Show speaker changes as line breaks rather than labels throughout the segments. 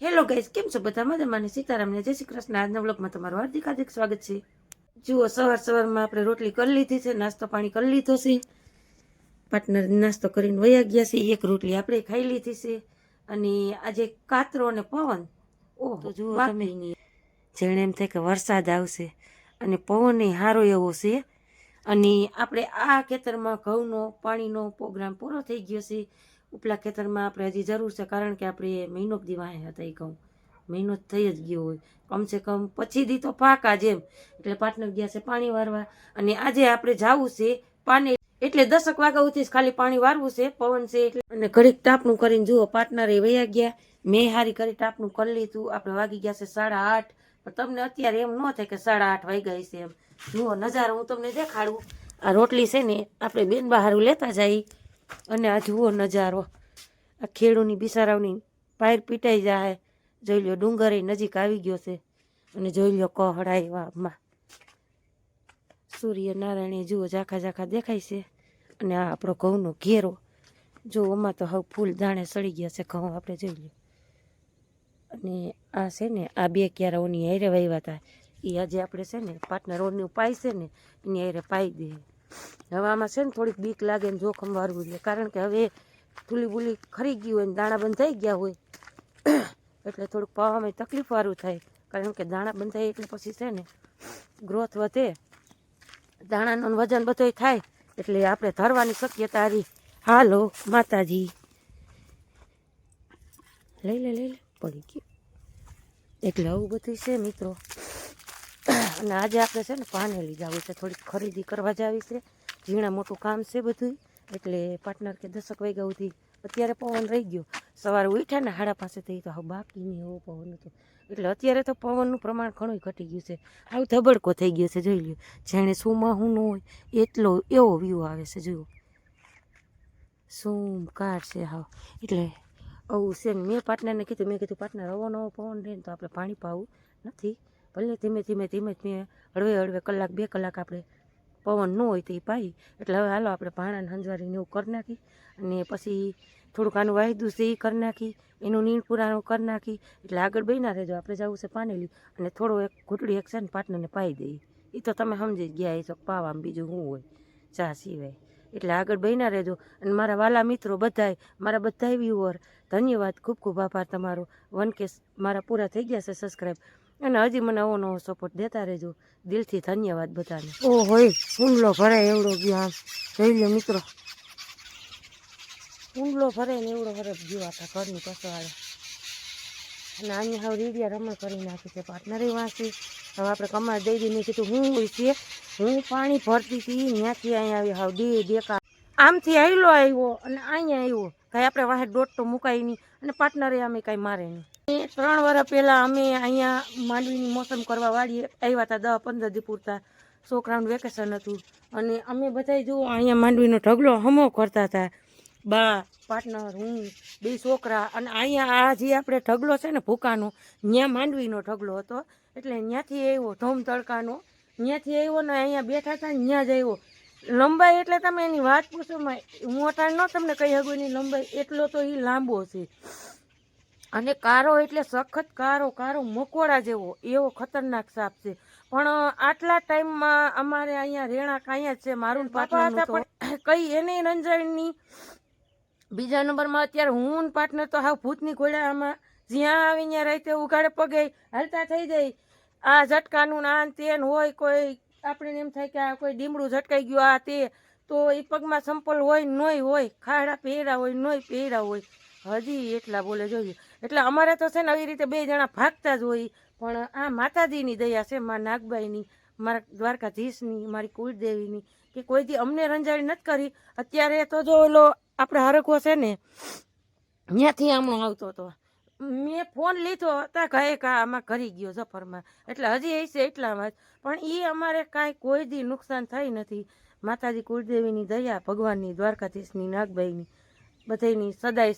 Hello guys, કેમ છો બધા? મજામાં? સીતારામને જય શ્રી કૃષ્ણ. આજના બ્લોગમાં તમારું હાર્દિક હાર્દિક સ્વાગત છે. જુઓ, સવારમાં આપણે રોટલી કરી લીધી છે, નાસ્તો પાણી કરી લીધો છે. પાર્ટનર નાસ્તો કરીને વયા ગયા છે. એક રોટલી આપણે ખાઈ લીધી છે. અને આજે કાતરો અને પવન, ઓહ તો જુઓ તમે, જેણે એમ થાય કે વરસાદ આવશે. અને પવન એ સારો એવો છે. અને આપણે આ ખેતરમાં ઘઉંનો પાણીનો પ્રોગ્રામ પૂરો થઈ ગયો છે. ઉપલા ખેતરમાં આપણે હજી જરૂર છે, કારણ કે આપણે મહિનો દી વાહે હતા. એ ઘઉં મહિનો થઈ જ ગયો હોય કમસે કમ, પછી દી તો પાકા જેમ. એટલે પાર્ટનર ગયા છે પાણી વારવા. અને આજે આપણે જવું છે પાણી, એટલે 10 વાગ્યા સુધી ખાલી પાણી વારવું છે. પવન છે એટલે. અને ઘડીક ટાપણું કરીને જુઓ, પાર્ટનરે વયા ગયા. મેં હારી કરી ટાપણું કરી લીધું. આપણે વાગી ગયા છે 8:30. પણ તમને અત્યારે એમ ન થાય કે 8:30 વાગ્યા છે એમ. જુઓ નજારો હું તમને દેખાડું. આ રોટલી છે ને આપણે બેન બહાર લેતા જઈ. અને આ જુઓ નજારો, આ ખેડૂની બિસારાઓની પાયર પીટાઈ જાય. જોઈ લો, ડુંગર નજીક આવી ગયો છે. અને જોઈ લો કહડાઈવામાં સૂર્યનારાયણ જુઓ ઝાખા ઝાખા દેખાય છે. અને આ આપણો ઘઉંનો ઘેરો જો, આમાં તો હવે ફૂલ દાણે સડી ગયા છે ઘઉં. આપણે જોઈ લો. અને આ છે ને આ બે ક્યારાઓની હારે વાવ્યા હતા. એ આજે આપણે છે ને પાર્ટનર રોડની પાય છે ને એની હારે પાઈ દે. હવે આમાં છે ને થોડીક બીક લાગે ને જોખમ વાળવું જોઈએ, કારણ કે હવે ફૂલી બુલી ખરી ગયું હોય ને દાણા બંધ થઈ ગયા હોય. એટલે થોડુંક પાવામાં તકલીફ વાળું થાય, કારણ કે દાણા બંધ થાય એટલે પછી છે ને ગ્રોથ વધે, દાણાનું વજન બધું થાય. એટલે આપણે ધરવાની શક્યતા આવી. હાલો માતાજી, લઈ લે પડી ગયું. એટલે આવું બધું છે મિત્રો. અને આજે આપણે છે ને પાનેલી જવું છે, થોડીક ખરીદી કરવા જાવી છે. ઝીણા મોટું કામ છે બધું. એટલે પાર્ટનર કે 10 વાગ્યા સુધી. અત્યારે પવન રહી ગયો. સવારે ઉઠ્યા ને 5:30 થઈ તો હવે બાકી નહીં એવો પવન હતો. એટલે અત્યારે તો પવનનું પ્રમાણ ઘણું ઘટી ગયું છે. આવું ધબડકો થઈ ગયો છે. જોઈ લ્યો, જેણે સુમાં હું ન હોય એટલો એવો વ્યૂ આવે છે. જુઓ શું કાર છે હાવ. એટલે આવું છે ને. મેં પાર્ટનરને કીધું, મેં કીધું પાર્ટનર આવો નવો પવન રહે ને તો આપણે પાણી પાવું નથી. ભલે ધીમે ધીમે હળવે હળવે કલાક 2 કલાક આપણે પવન ન હોય તો એ પાઈ. એટલે હવે હાલો આપણે ભાણાને હંજવારીને એવું કરી નાખી. અને પછી થોડુંક આનું વાયદું છે એ કરી નાખી, એનું નીણ પુરાણું કરી નાખી. એટલે આગળ બન્યા રહેજો. આપણે જવું છે પાનેલી. અને થોડો એક ઘૂંટડી એક છે ને પાર્ટનરને પાઈ દઈએ. એ તો તમે સમજી ગયા. એ તો પાવામાં બીજું શું હોય ચા સિવાય. એટલે આગળ બન્યા રહેજો. અને મારા વાલા મિત્રો બધાય, મારા બધાય વ્યુઅર, ધન્યવાદ. ખૂબ ખૂબ આભાર તમારો. 1K મારા પૂરા થઈ ગયા છે સબસ્ક્રાઈબ. અને હજી મને આવો નવો સપોર્ટ દેતા રહેજો. દિલથી ધન્યવાદ બધાને. ઓ હોય ઊંડલો ભરાય એવડો ગયો. આમ જોઈ લો મિત્રો, ઊંડલો ભરાય ને એવડો ભરે ગયો આખા ઘરની પસવાડે. અને અહીંયા હવે રીડિયા રમણ કરી નાખી છે પાર્ટનરે વાંચી. હવે આપણે કમાર દઈ દઈને કીધું હું હોય છે. હું પાણી ભરતી હતી ત્યાંથી અહીંયા આવી. હાવ દેખા આમથી આવ્યો અને અહીંયા આવ્યો. કાંઈ આપણે વાહે દોઢ તો મુકાય નહીં. અને પાર્ટનરે અમે કાંઈ મારે નહીં. 3 વર્ષ પહેલાં અમે અહીંયા માંડવીની મોસમ કરવા વાળીએ આવ્યા હતા. 10-15 દી પૂરતા છોકરાનું વેકેશન હતું. અને અમે બધા જો અહીંયા માંડવીનો ઢગલો હમો કરતા હતા. બા, પાર્ટનર, હું, 2 છોકરા. અને અહીંયા આ જે આપણે ઢગલો છે ને ભૂકાનો, ત્યાં માંડવીનો ઢગલો હતો. એટલે ત્યાંથી આવ્યો ધોમ તડકાનો. ત્યાંથી આવ્યો ને અહીંયા બેઠા હતા ને ત્યાં જ આવ્યો. લંબાઈ એટલે તમે એની વાત પૂછો. હું અટાણ ન તમને કહી શકું એની લંબાઈ. એટલો તો એ લાંબો છે. અને કારો એટલે સખત કારો કારો મકોડા જેવો, એવો ખતરનાક સાપ છે. પણ આટલા ટાઈમમાં અમારે અહીંયા રેણાક અહીંયા જ છે. મારું પાર્ટનર હતા પણ કઈ એને રંજાઈની. બીજા નંબરમાં અત્યારે હું પાર્ટનર તો હાવ ભૂતની ઘોડામાં જ્યાં આવી ત્યાં રાતે ઉઘાડે પગે હાલતા થઈ જાય. આ ઝટકાનું આન તેન હોય. કોઈ આપણે એમ થાય કે આ કોઈ ડીમડું ઝટકાઈ ગયું આ તે, તો એ પગમાં સંપલ હોય નોય હોય, ખાડા પહેર્યા હોય નોય પહેર્યા હોય. હજી એટલા બોલે જોઈએ. એટલે અમારે તો છે ને આવી રીતે 2 જણા ભાગતા જ હોય. પણ આ માતાજીની દયા છે, મારા નાગબાઈની, મારા દ્વારકાધીશની, મારી કુળદેવીની, કે કોઈથી અમને રંજાડી નથી કરી. અત્યારે તો જો ઓલો આપણે હરખો છે ને ત્યાંથી આમણો આવતો હતો. મેં ફોન લીધો હતા કહે કે આમાં કરી ગયો જફરમાં. એટલે હજી એ છે એટલામાં જ. પણ એ અમારે કાંઈ કોઈ દી નુકસાન થઈ નથી. માતાજી કુળદેવીની દયા, ભગવાનની, દ્વારકાધીશની, નાગબાઈની, બધાની સદાય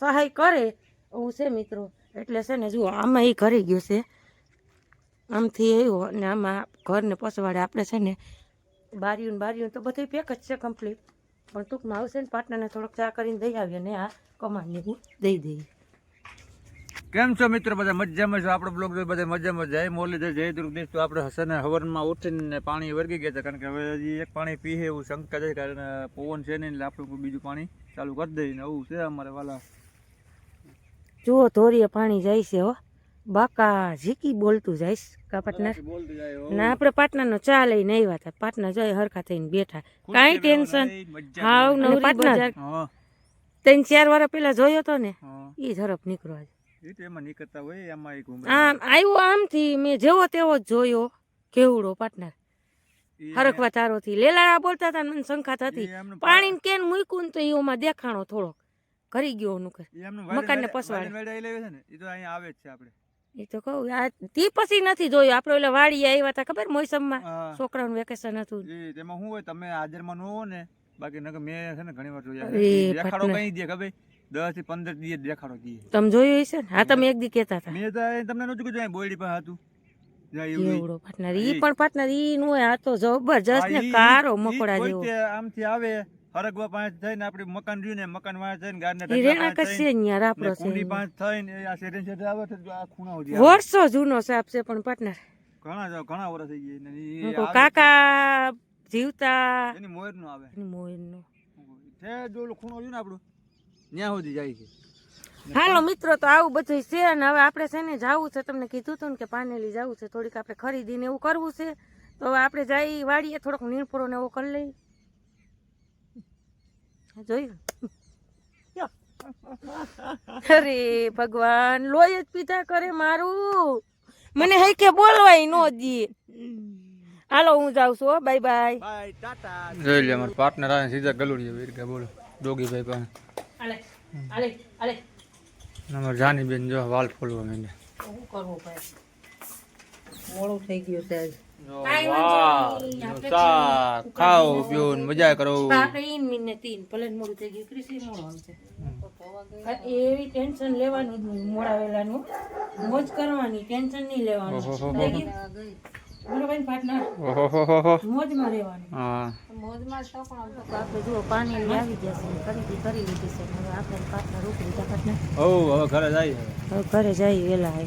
સહાય કરે એવું છે મિત્રો. એટલે છે ને જુઓ આમાં એ કરી ગયું છે. આમથી આવ્યો અને આમાં ઘરને પસવાડે આપણે છે ને બારીયું તો બધું પેક જ છે કમ્પ્લીટ. પણ ટૂંકમાં આવશે ને પાર્ટનરને થોડોક ચા કરીને દઈ આવીએ ને આ કમાણને હું દઈ દઈએ.
કેમ છો મિત્રો? બધા મજામાં છો? આપણો બ્લોગ બધા મજામાં જય મોરલી જય દુર્ગેશ. તો આપણે હસને હવનમાં ઉઠીને પાણી વર્ગી ગયા હતા, કારણ કે હવે હજી એક પાણી પીએ એવું શંકા છે, કારણ પવન છે નહીં, એટલે આપણે કોઈ બીજું પાણી ચાલુ કરી દઈએ. આવું છે અમારે વાલા.
જુઓ ધોરીએ પાણી જાય છે હો, બાકા ઝીકી બોલતું જઈશ કા પાર્ટનર. ના આપણે પાર્ટનરનો ચા લઈને આવ્યા હતા, પાર્ટનર જોઈ હરખા થઈને બેઠા, કાંઈ ટેન્શન. હાવ નવરી પાર્ટનર 3-4 વાર પેલા જોયો તો ને, એ ઝડપ નીકળો આમ આવ્યો. આમથી મેં જેવો તેવો જ જોયો, કેવડો પાર્ટનર હરખવા તારો થી લેલા બોલતા હતા, મને શંકા થતી. પાણી કેન મૂક્યું ને તો એમાં દેખાણો થોડોક કરી ગયો મકાન ને પસવાડે. એ તો કહું તી પછી નથી જોયું. આપડે ઓલા વાડી આવ્યા હતા ખબર, મોસમમાં છોકરાનું વેકેશન હતું.
તેમાં શું હોય, તમે હાજરમાં ન હો ને, બાકી નકર મેં છે ને ઘણી વાર જોયા. દેખાડો કઈ દે ખબર, 10 થી 15 દિવસ દેખાડો દે. તમે જોયું હશે ને? હા, તમે એક દી કહેતા હતા. મેં તો તમને નતું કીધું, બોયડી પર હતું.
એવડો પાર્ટનર ઈ પણ પાર્ટનર ઈ નો આ તો જબરજસ્ત ને કારો મકોડા જેવો.
આમથી આવે હરગવા પાંચ થઈને આપડે મકાન રહ્યું ને, મકાન વાળા થઈને ગાર્ડન
રેણા કશે ન્યા રાપરો છે,
કુંડી પાંચ થઈને આ શેરી શેરી આવે તો આ ખૂણા સુધી
વર્ષો જૂનો સાપ છે. પણ પાર્ટનર
ઘણા વર્ષ થઈ ગયા.
કાકા જીવતા
એની મોર નો આવે,
એની મોર નો
છે જો ખૂણો રહ્યું ને આપણું ન્યા સુધી જાય છે.
હાલો મિત્રો, તો આવું બધું છે. અને હવે આપણે છે ને જવું છે, તમને કીધું હતું ને કે પાનેલી જવું છે, થોડીક આપણે ખરીદીને એવું કરવું છે. તો હવે આપણે જઈ વાડીએ થોડોક નીણપોરો ને એવો કરી લઈ. જોયું? અરે ભગવાન, લોહી જ પીધા કરે મારું, મને હઈ કે બોલવાય નો દી. હાલો હું જાઉં છું, બાય બાય બાય ટાટા.
જોઈ લે અમાર પાર્ટનર આવે સીધા ગલુડી વીર કે બોલો ડોગી ભાઈ પાસે.
આલે આલે આલે
નંબર જાની બેન જો વાલ ફોલવા માંડે.
શું કરવું ભાઈ, મોડું થઈ ગયું છે આજ.
ખાઓ પીઓ મજા કરો.
ભલે મોડું થઈ ગયું, કૃષિ મોડું આવશે. એવી ટેન્શન લેવાનું જ નહીં, મોડા વેલાનું મોજ કરવાની, ટેન્શન નહીં લેવાનું. બરોબર પાર્ટનર, મોજમાં રહેવાનું. મોજમાં તો પણ આપણે જુઓ પાણી આવી જશે, ખરીદી કરી લીધી છે. હવે આપણે પાર્ટનર ઉપરી જા પાર્ટનર.
હવે ઘરે જાય,
હવે ઘરે જાય વેલા.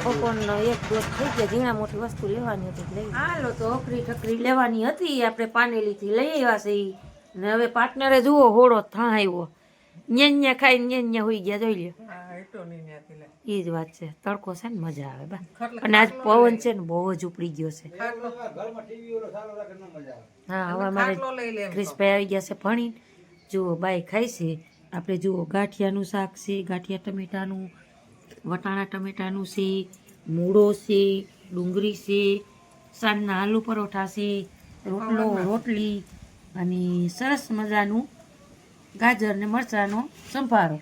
બપોરનો 1-2 થઈ ગયા, ઝીણા મોટી વસ્તુ લેવાની હતી લઈ. હાલો તો અકરી ઠકરી લેવાની હતી, આપણે પાનેલી થી લઈ આવ્યા છે. ને હવે પાર્ટનરે જુઓ હોળો થા આવ્યો, ન્યા ખાઈ ન્યા હોઈ ગયા. જોઈ લ્યો, એ જ વાત છે. તડકો છે ને મજા આવે બા, અને આજ પવન છે ને બહુ જ ઉપડી ગયો છે. હા, હવે અમારે ક્રિશભાઈ આવી ગયા છે ભણી. જુઓ બાઈ ખાઈ છે. આપણે જુઓ ગાંઠિયાનું શાક છે, ગાંઠિયા ટમેટાનું, વટાણા ટમેટાનું છે, મૂળો છે, ડુંગળી છે, સાંજના આલુ પરોઠા છે, રોટલો રોટલી અને સરસ મજાનું ગાજર ને મરચાંનો સંભારો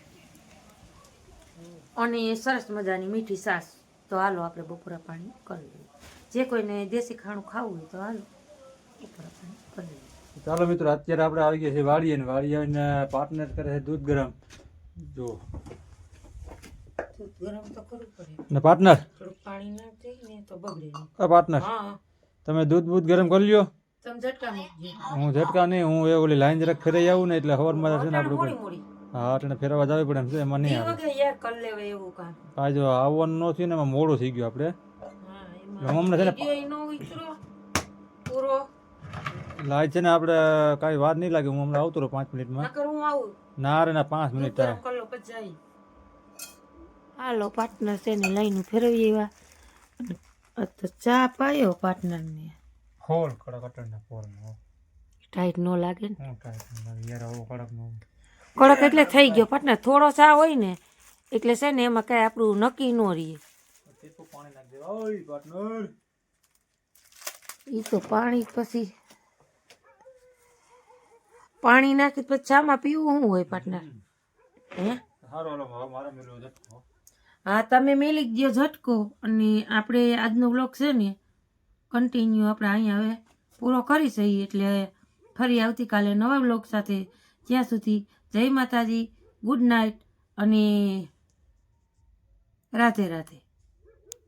અને સરસ મજાની મીઠી છાશ. તો હાલો આપણે બપોરા પાણી કરી લઈએ. જે કોઈને દેશી ખાણું ખાવું હોય તો હાલો બપોરા પાણી કરી લઈએ.
ચાલો મિત્રો, અત્યારે આપણે આવી ગયા છે વાડીએ ને વાડી આવીને પાર્ટનર કરે છે દૂધ ગરમ. જો
દૂધ ગરમ તો કરવું પડે
ને પાર્ટનર,
થોડું પાણી ના થઈ ને તો બગડે નહીં.
પાર્ટનર
હા,
તમે દૂધ ગરમ કરી લ્યો.
તમે ઝટકા મૂકજો.
હું ઝટકા નહીં, હું એ ઓલી લાઈન જરાક ફેરાઈ આવું ને એટલે હવારમાં છે ને આપણે
મોડી
હા એટલે ફેરવા જવી પડે એમ છે. એમાં નહીં આવે
યાર કરી લેવાય એવું કામ.
આ જો આવવાનું ન થયું ને એમાં મોડું થઈ ગયું. આપણે હમણાં છે ને
પૂરો
લાઈ છે ને, આપણે કાંઈ વાર નહીં લાગે. હું હમણાં આવતો રહું 5 મિનિટમાં.
હું આવું
ના રે ના, 5 મિનિટ થાય.
હાલો પાર્ટનર છે ને લાઈન ફેરવી એવા તો ચા પાયો પાર્ટનર ને.
ફોલ કડક અટણ ફોલ
ટાઈટ નો લાગે ને,
હું ટાઈટ યાર આવો કડક નો
કડક એટલે થઈ ગયો પાર્ટનર. થોડો ચા હોય ને એટલે છે ને એમાં કઈ આપણું નક્કી નો રહીએ.
પાણી નાખ દે ઓય પાર્ટનર.
ઈ તો પાણી પછી પાણી નાખી પછી ચામાં પીવું શું હોય પાર્ટનર? હે હા, તમે મેલી ગયો ઝટકો. અને આપણે આજનો બ્લોગ છે ને કન્ટિન્યુ આપણે અહીંયા હવે પૂરો કરી શકીએ. એટલે ફરી આવતીકાલે નવા બ્લોગ સાથે. ત્યાં સુધી જય માતાજી, ગુડ નાઇટ અને રાધે રાધે.